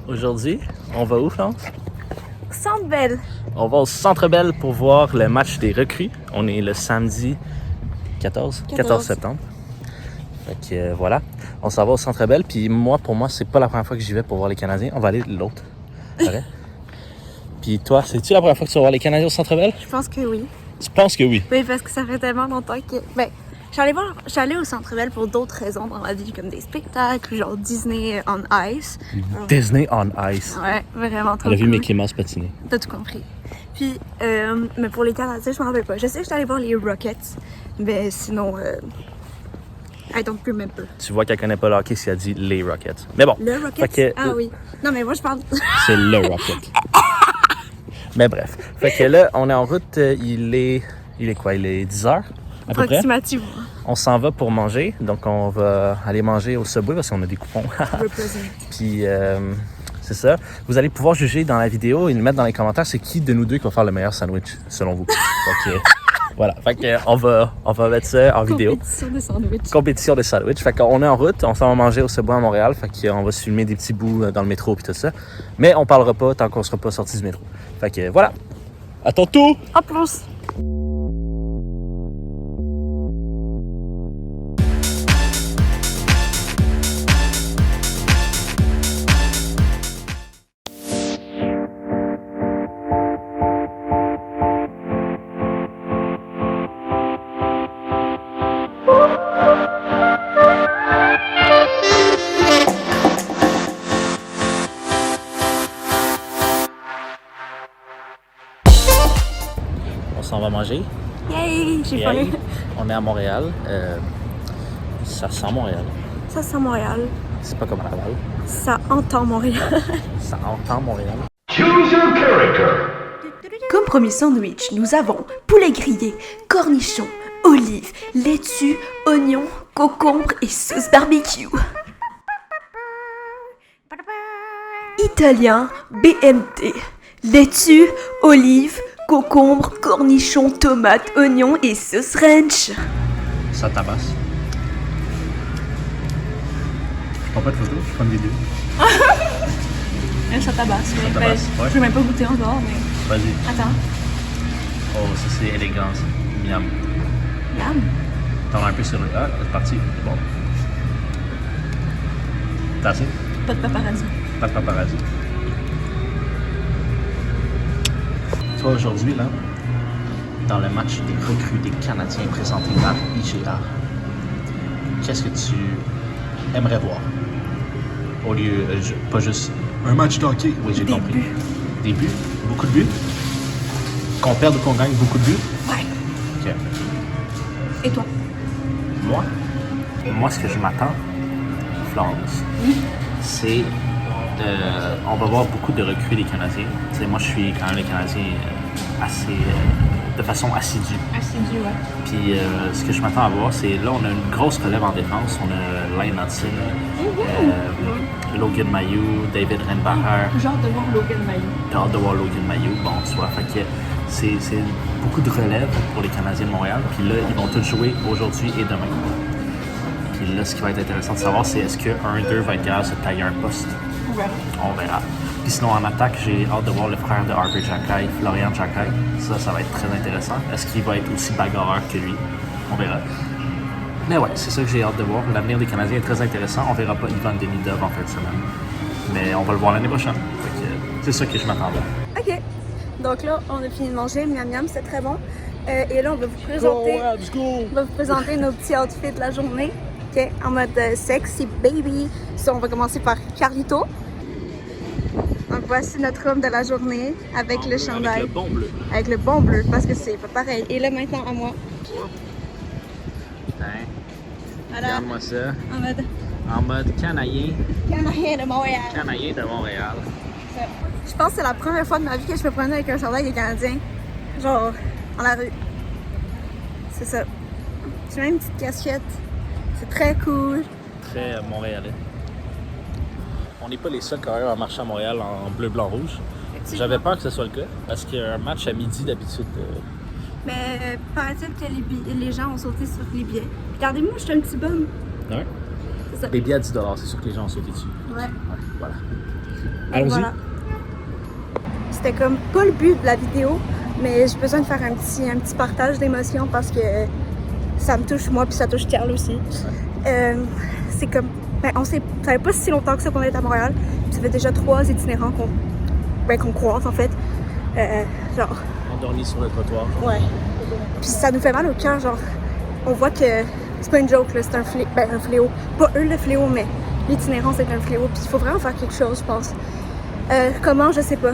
Aujourd'hui, on va où, Florence? Centre Bell. On va au Centre Bell pour voir le match des recrues. On est le samedi 14 septembre. Fait que voilà, on s'en va au Centre Bell. Puis pour moi, c'est pas la première fois que j'y vais pour voir les Canadiens. On va aller de l'autre. Puis toi, c'est-tu la première fois que tu vas voir les Canadiens au Centre Bell? Je pense que oui. Tu penses que oui? Oui, parce que ça fait tellement longtemps que... je suis allée au Centre Bell pour d'autres raisons dans la vie, comme des spectacles, genre Disney on Ice. Disney on Ice. Ouais, vraiment trop On a vu cool. Mickey Mouse patiner. T'as tout compris. Puis, mais pour les Canadiens, je m'en rappelle pas. Je sais que j'étais allée voir les Rockets, mais sinon, I don't remember. Tu vois qu'elle connaît pas le hockey si elle dit les Rockets. Mais bon. Le Rockets? Ah oui. Non, mais moi, je parle... C'est le Rocket. Mais bref. Fait que là, on est en route. Il est quoi? Il est 10h à peu près. Approximativement. On s'en va pour manger. Donc, on va aller manger au Subway parce qu'on a des coupons. Puis, c'est ça. Vous allez pouvoir juger dans la vidéo et nous mettre dans les commentaires c'est qui de nous deux qui va faire le meilleur sandwich, selon vous. Donc, voilà. Fait que on va mettre ça en vidéo. Compétition de sandwich. Fait qu'on est en route. On s'en va manger au Subway à Montréal. Fait qu'on va se filmer des petits bouts dans le métro et tout ça. Mais on parlera pas tant qu'on sera pas sorti du métro. Fait que voilà. À ton tour! En plus! On s'en va manger. Yay! J'ai faim. On est à Montréal. Ça sent Montréal. Ça sent Montréal. C'est pas comme à Laval. Ça entend Montréal. Ça entend Montréal. Choose your character. Comme premier sandwich, nous avons poulet grillé, cornichons, olives, laitue, oignons, concombre et sauce barbecue. Italien, BMT, laitue, olives, concombre, cornichons, tomates, oignons et sauce ranch. Ça tabasse. Je prends pas de photos, je prends des vidéos. Ça tabasse. Ça tabasse, ouais. Je vais même pas goûter encore, mais... Vas-y. Attends. Oh, ça c'est élégance. Miam. Miam. T'en as un peu sur le... Ah, c'est parti. C'est bon. T'as assez? Pas de paparazzi. Pas de paparazzi. Toi, aujourd'hui, là, dans le match des recrues des Canadiens présentés par IGA, qu'est-ce que tu aimerais voir? Au lieu, pas juste un match de hockey. Oui, j'ai compris. Des buts? Beaucoup de buts? Qu'on perde ou qu'on gagne beaucoup de buts? Ouais. OK. Et toi? Moi, ce que je m'attends, Florence, c'est... on va voir beaucoup de recrues des Canadiens. T'sais, moi, je suis quand même les Canadiens assez... de façon assidue. Assidu, ouais. Puis ce que je m'attends à voir, c'est là, on a une grosse relève en défense. On a Lane Hudson, Logan Mailloux, David Reinbacher. Genre de voir Logan Mailloux. J'ai hâte de voir Logan Mailloux, bon, tu vois. Fait que c'est beaucoup de relève pour les Canadiens de Montréal. Puis là, ils vont tous jouer aujourd'hui et demain. Puis là, ce qui va être intéressant de savoir, c'est est-ce qu'un d'eux va être capable de se tailler un poste. On verra. Puis sinon, en attaque, j'ai hâte de voir le frère de Harvey Jacquet, Florian Jacquet. Ça va être très intéressant. Est-ce qu'il va être aussi bagarreur que lui? On verra. Mais ouais, c'est ça que j'ai hâte de voir. L'avenir des Canadiens est très intéressant. On verra pas Ivan Demidov en fin de semaine. Mais on va le voir l'année prochaine. Fait que c'est ça que je m'attends à. OK. Donc là, on a fini de manger. Miam miam, c'est très bon. Et là, on va vous présenter... On va vous présenter nos petits outfits de la journée. OK? En mode sexy baby. Ça, on va commencer par Carlito. Donc voici notre homme de la journée avec le chandail. Avec le bon bleu. Avec le bon bleu, parce que c'est pas pareil. Et là, maintenant, à moi. Putain. Voilà. Regarde-moi ça. En mode Canadien. Canadien de Montréal. Canadien de Montréal. Je pense que c'est la première fois de ma vie que je me prenais avec un chandail des Canadiens. Genre, dans la rue. C'est ça. J'ai même une petite casquette. C'est très cool. Très montréalais. On n'est pas les seuls quand même à marcher à Montréal en bleu, blanc, rouge. J'avais peur que ce soit le cas, parce qu'il y a un match à midi d'habitude. Mais paraît-il que les gens ont sauté sur les billets. Regardez-moi, je suis un petit bum. Ouais. C'est ça. Les billets à 10 $, c'est sûr que les gens ont sauté dessus. Ouais. Voilà. Allons-y. Voilà. C'était comme pas le but de la vidéo, mais j'ai besoin de faire un petit partage d'émotions parce que ça me touche moi puis ça touche Carl aussi. C'est comme, ça fait pas si longtemps que ça qu'on est à Montréal. Ça fait déjà 3 itinérants qu'on croise en fait. Genre. Endormis sur le trottoir. Ouais. Puis ça nous fait mal au cœur, genre. On voit que c'est pas une joke, là, c'est un fléau. Pas eux le fléau, mais l'itinérant c'est un fléau. Puis il faut vraiment faire quelque chose, je pense. Comment, je sais pas.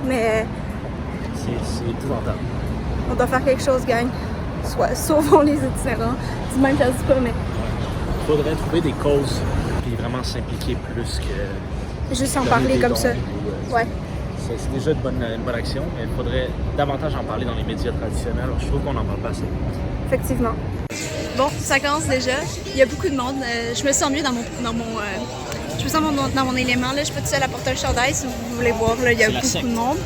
Mais. C'est épouvantable. On doit faire quelque chose, gang. Sauvons les itinérants. Du même, je dis pas, mais. Il faudrait trouver des causes et vraiment s'impliquer plus que. Juste en parler comme ça. Ouais. C'est déjà une bonne action, mais il faudrait davantage en parler dans les médias traditionnels. Alors, je trouve qu'on n'en parle pas assez. Effectivement. Bon, ça commence déjà. Il y a beaucoup de monde. Je me sens mieux dans mon je me sens dans mon élément. Là. Je suis pas toute seule à porter un chandail, si vous voulez voir. Là, il y a beaucoup de monde.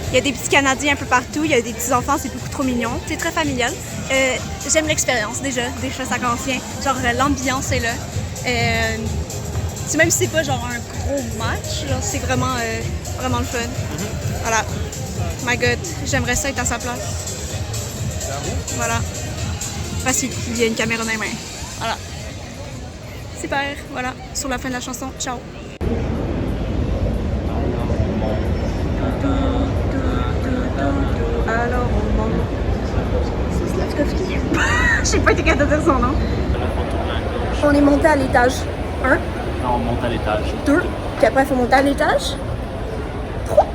Il y a des petits Canadiens un peu partout. Il y a des petits enfants, c'est beaucoup trop mignon. C'est très familial. J'aime l'expérience déjà des Cheveux Saint-Ancien. Genre, l'ambiance est là. Même si c'est pas genre un gros match, c'est vraiment le fun. Voilà. My God, j'aimerais ça être à sa place. Voilà. Facile, il y a une caméra dans les mains. Voilà. Super, voilà. Sur la fin de la chanson, ciao. Alors on monte. C'est Slavkovski. J'ai pas été capable de dire son nom. On est monté à l'étage 1. Non, on monte à l'étage 2. Puis après, il faut monter à l'étage 3.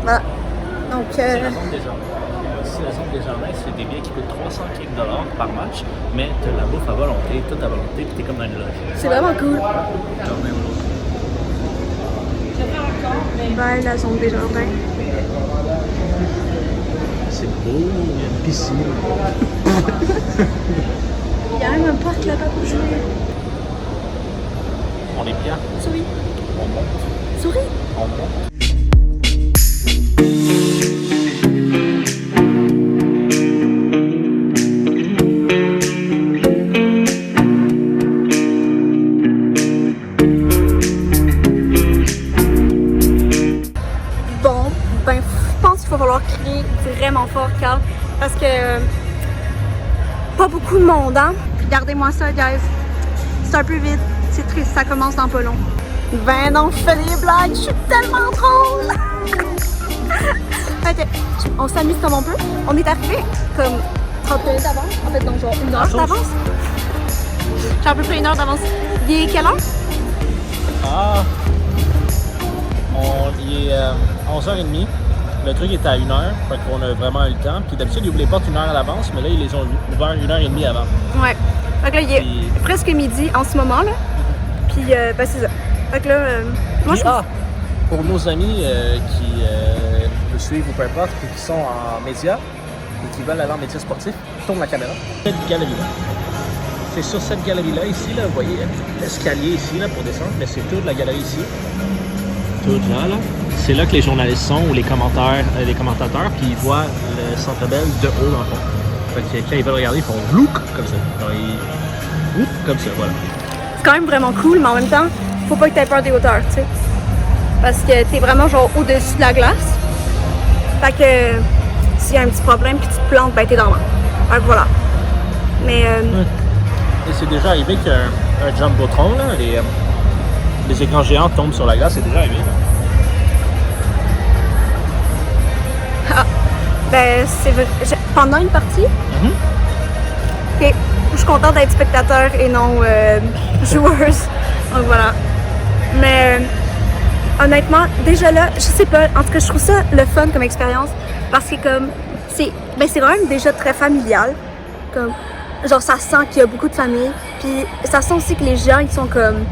Voilà. Donc. C'est la zone des jardins. Aussi, la zone des jardins, c'est des billets qui coûtent 300 $ par match, mais tu as la bouffe à volonté, tout à volonté, puis t'es comme dans une loge. C'est vraiment cool. Jardin ou l'autre. Vers la zone des jardins. C'est beau, il y a une piscine. Il y a même un parc là-bas pour jouer. On est bien. Souris. On monte. Souris. On monte. Bon, ben, je pense qu'il va falloir crier vraiment fort, Carl, parce que pas beaucoup de monde, hein? Regardez-moi ça, guys. C'est un peu vite. C'est triste, ça commence dans pas long. Ben non, je fais des blagues, je suis tellement drôle! Ok, on s'amuse comme on peut. On est arrivé comme 30 minutes d'avance. En fait, non, genre 1 heure d'avance. J'ai à peu près 1 heure d'avance. Il est quelle heure? Ah! Il est 11h30. Le truc est à 1h, fait qu'on a vraiment eu le temps. Puis d'habitude, ils ouvrent les portes 1 heure à l'avance, mais là, ils les ont ouvert 1h30 avant. Ouais. Fait que là, il est presque midi en ce moment, là. Puis, ben, c'est ça. Fait que là, moi, je trouve... Pour nos amis qui nous suivent ou peu importe, puis qui sont en médias et qui veulent aller en médias sportifs, tourne la caméra. Cette galerie-là. C'est sur cette galerie-là, ici, là, vous voyez, l'escalier ici, là, pour descendre, mais c'est toute la galerie ici. Toute là, là. C'est là que les journalistes sont, ou les commentateurs, puis ils voient le Centre Bell de haut dans le fond. Fait que quand ils veulent regarder, ils font look comme ça. Alors, comme ça, voilà. C'est quand même vraiment cool, mais en même temps, faut pas que t'aies peur des hauteurs, tu sais. Parce que t'es vraiment genre au-dessus de la glace. Fait que s'il y a un petit problème puis tu te plantes, ben t'es dans le vent. Fait que voilà. Mais Et c'est déjà arrivé qu'un jumbotron, là, les écrans géants tombent sur la glace, c'est déjà arrivé. Là. ben c'est vrai. Pendant une partie, ok, je suis contente d'être spectateur et non joueuse. Donc voilà. Mais honnêtement, déjà là, je sais pas, en tout cas je trouve ça le fun comme expérience parce que comme c'est quand même déjà très familial. Comme genre ça sent qu'il y a beaucoup de familles, puis ça sent aussi que les gens ils sont comme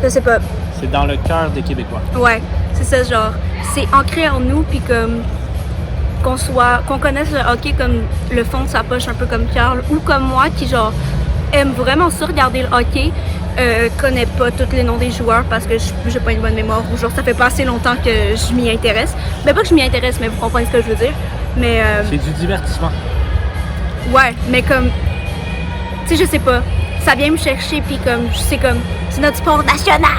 je sais pas. C'est dans le cœur des Québécois. Ouais, c'est ça genre, c'est ancré en nous puis comme qu'on connaisse le hockey comme le fond de sa poche un peu comme Carl ou comme moi qui genre aime vraiment ça regarder le hockey. Connais pas tous les noms des joueurs parce que j'ai pas une bonne mémoire ou genre ça fait pas assez longtemps que je m'y intéresse. Ben pas que je m'y intéresse, mais vous comprenez ce que je veux dire. Mais c'est du divertissement. Ouais, mais comme tu sais, je sais pas, ça vient me chercher puis comme c'est notre sport national.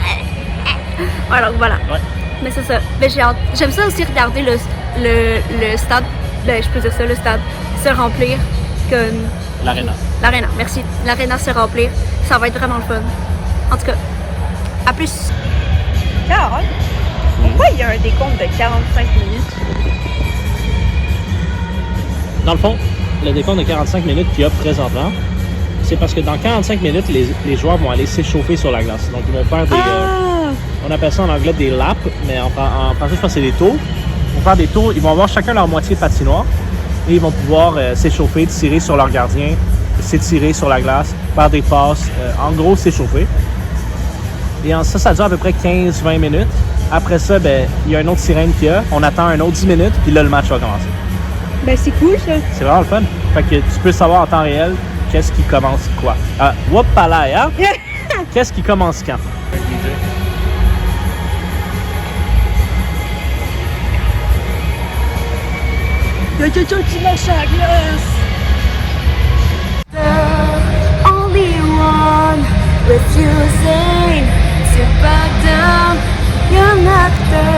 Alors voilà. Ouais. Mais c'est ça. Mais j'aime ça aussi regarder le stade, ben, je peux dire ça, le stade se remplir comme... L'aréna. L'aréna, merci. L'aréna se remplir. Ça va être vraiment le fun. En tout cas, à plus. Carole, pourquoi il y a un décompte de 45 minutes? Dans le fond, le décompte de 45 minutes qu'il y a présentement, c'est parce que dans 45 minutes, les joueurs vont aller s'échauffer sur la glace. Donc, ils vont faire des... on appelle ça en anglais des laps, mais en français, je pense que c'est des tours. Ils vont faire des tours, ils vont avoir chacun leur moitié de patinoire et ils vont pouvoir s'échauffer, tirer sur leur gardien, s'étirer sur la glace, faire des passes, en gros, s'échauffer. Et ça dure à peu près 15-20 minutes. Après ça, ben, il y a une autre sirène qu'il y a. On attend un autre 10 minutes, puis là, le match va commencer. Ben, c'est cool, ça. C'est vraiment le fun. Fait que tu peux savoir en temps réel qu'est-ce qui commence quoi. Whoop, palais, hein? Qu'est-ce qui commence quand? Il y a quelqu'un qui marche à la glace. The only one refusing to back down. You're not the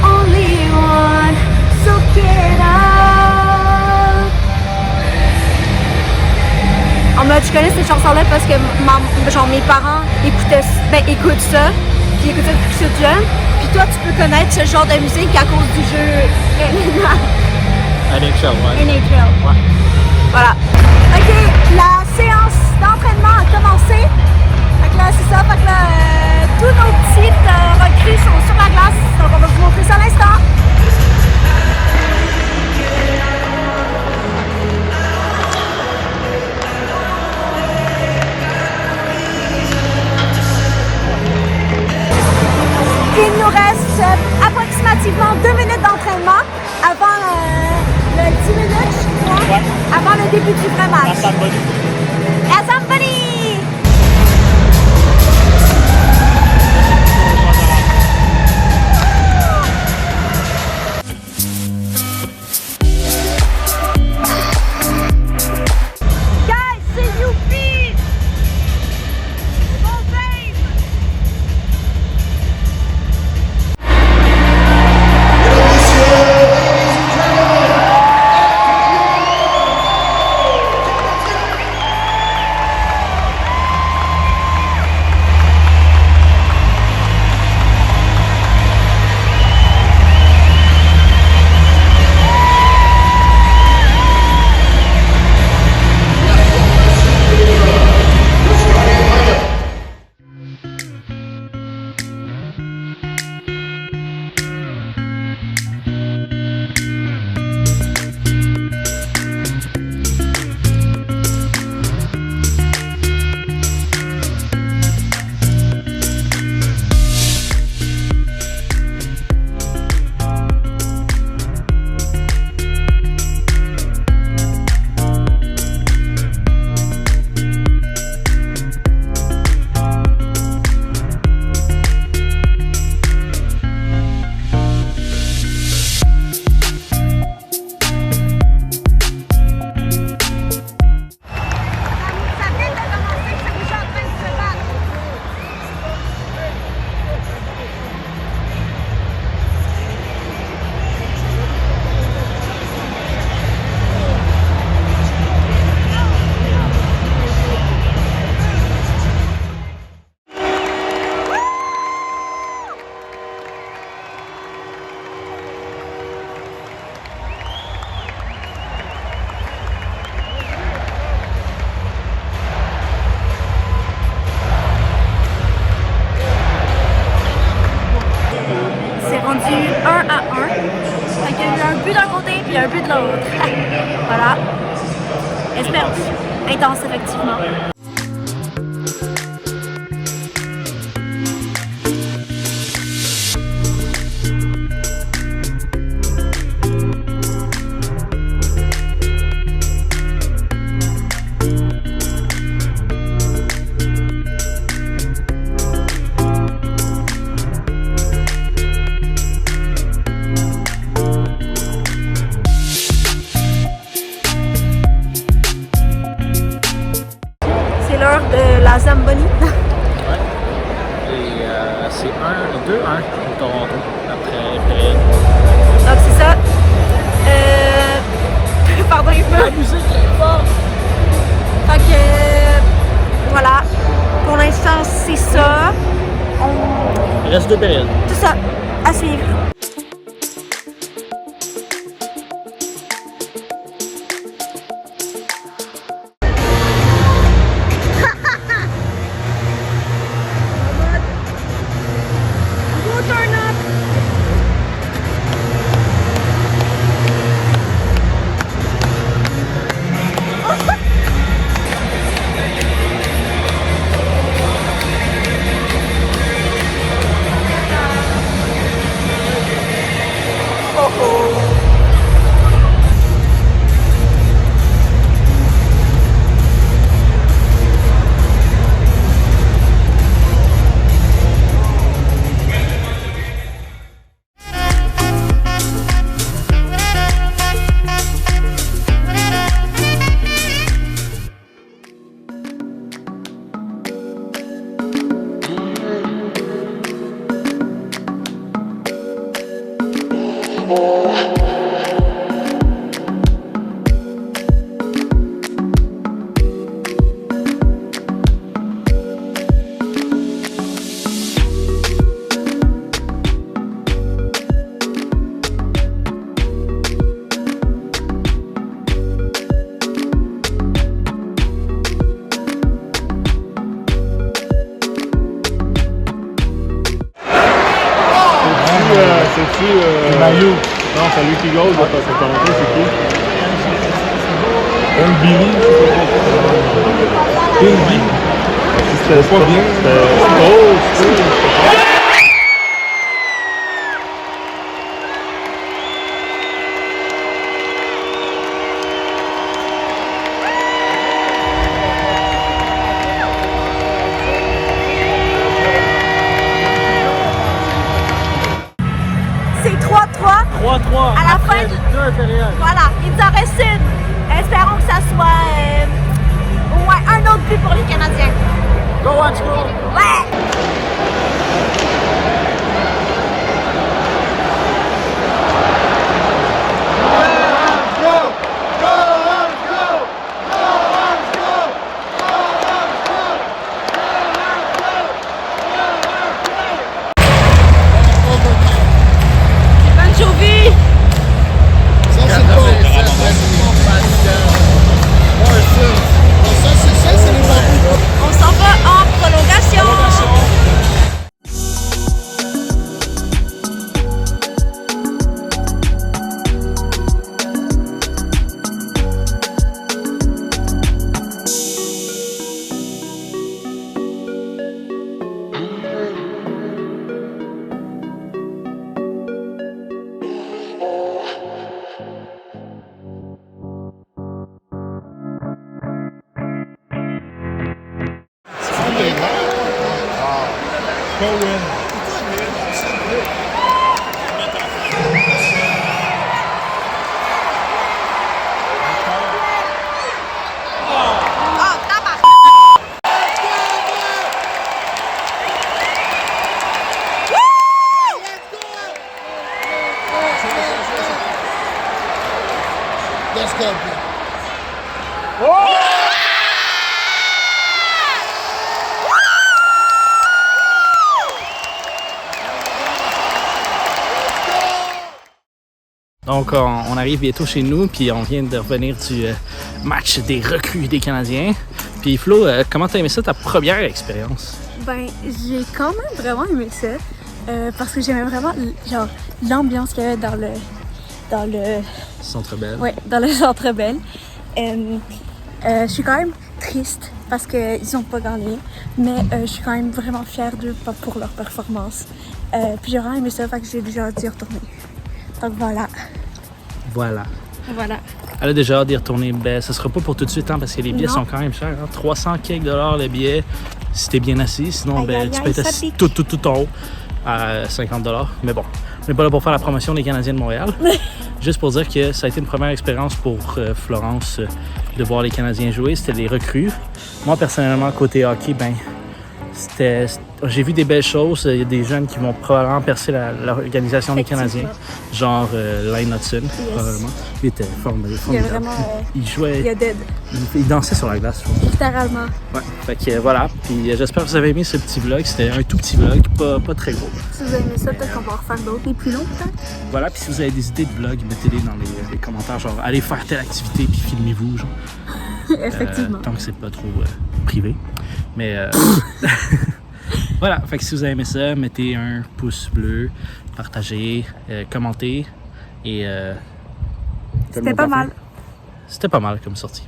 only one, so get out. En mode, je connais cette chanson-là parce que genre, mes parents écoutent ça, puis écoutent ça depuis que je suis jeune. Puis toi, tu peux connaître ce genre de musique à cause du jeu NHL, ouais. NHL. Ouais. Voilà. Ok, la séance d'entraînement a commencé. Fait que là, c'est ça. Fait que là, tous nos petites recrues sont sur la glace. Donc, on va vous montrer ça à l'instant. Il nous reste approximativement 2 minutes d'entraînement avant le 10 minutes, je crois, avant le début du vrai match. Assembly! Guys, c'est youpi! Bon game! Un but de l'autre. Voilà. Espérance. Intense, effectivement. 2-1 pour Toronto après période. Donc c'est ça. Pardon, il peut. La musique est forte! Fait que voilà. Pour l'instant, c'est ça. Il reste 2 périodes. Tout ça. À suivre. C'est Mayu. Non, c'est lui qui goal, c'est Toronto, c'est qui? Billy. Billy. C'était pas bien. C'était C'est 3-3. 3-3 À la fin, 2 périodes. voilà, il nous en reste une. Espérons que ça soit au moins un autre but pour les Canadiens. Go on, school! Ouais! On s'en va en prolongation. Let's go. Donc, on arrive bientôt chez nous, puis on vient de revenir du match des recrues des Canadiens. Puis Flo, comment t'as aimé ça, ta première expérience? Ben, j'ai quand même vraiment aimé ça. Parce que j'aimais vraiment genre l'ambiance qu'il y avait dans le Centre Bell. ouais, dans le Centre Bell. Je suis quand même triste parce qu'ils n'ont pas gagné, mais je suis quand même vraiment fière d'eux pour leur performance. Puis j'ai vraiment aimé ça, fait que j'ai déjà hâte d'y retourner. Donc voilà. Voilà. Voilà. Elle a déjà hâte d'y retourner. Ben, ça sera pas pour tout de suite, hein, parce que les billets Non. sont quand même chers. Hein? 300 quelques dollars le billet, si t'es bien assis. Sinon, Aïe, ben, aïe, tu aïe, peux être ça assis pique. tout en haut à 50 dollars. Mais bon, on n'est pas là pour faire la promotion des Canadiens de Montréal. Juste pour dire que ça a été une première expérience pour Florence de voir les Canadiens jouer. C'était les recrues. Moi, personnellement, côté hockey, ben, J'ai vu des belles choses. Il y a des jeunes qui vont probablement percer l'organisation des Canadiens. Genre Lane Hudson, probablement. Il était formidable. Il y a vraiment... Il jouait... Il y a dead. Il dansait sur la glace, je trouve. Littéralement. Ouais, fait que voilà. Puis j'espère que vous avez aimé ce petit vlog. C'était un tout petit vlog, pas très gros. Si vous avez aimé ça, peut-être qu'on va en refaire d'autres. Les plus longs, peut-être. Voilà, puis si vous avez des idées de vlog, mettez-les dans les commentaires. Genre, allez faire telle activité, puis filmez-vous, genre. Effectivement. Tant que c'est pas trop privé. Mais voilà, fait que si vous avez aimé ça, mettez un pouce bleu, partagez, commentez et C'était pas mal. C'était pas mal comme sortie.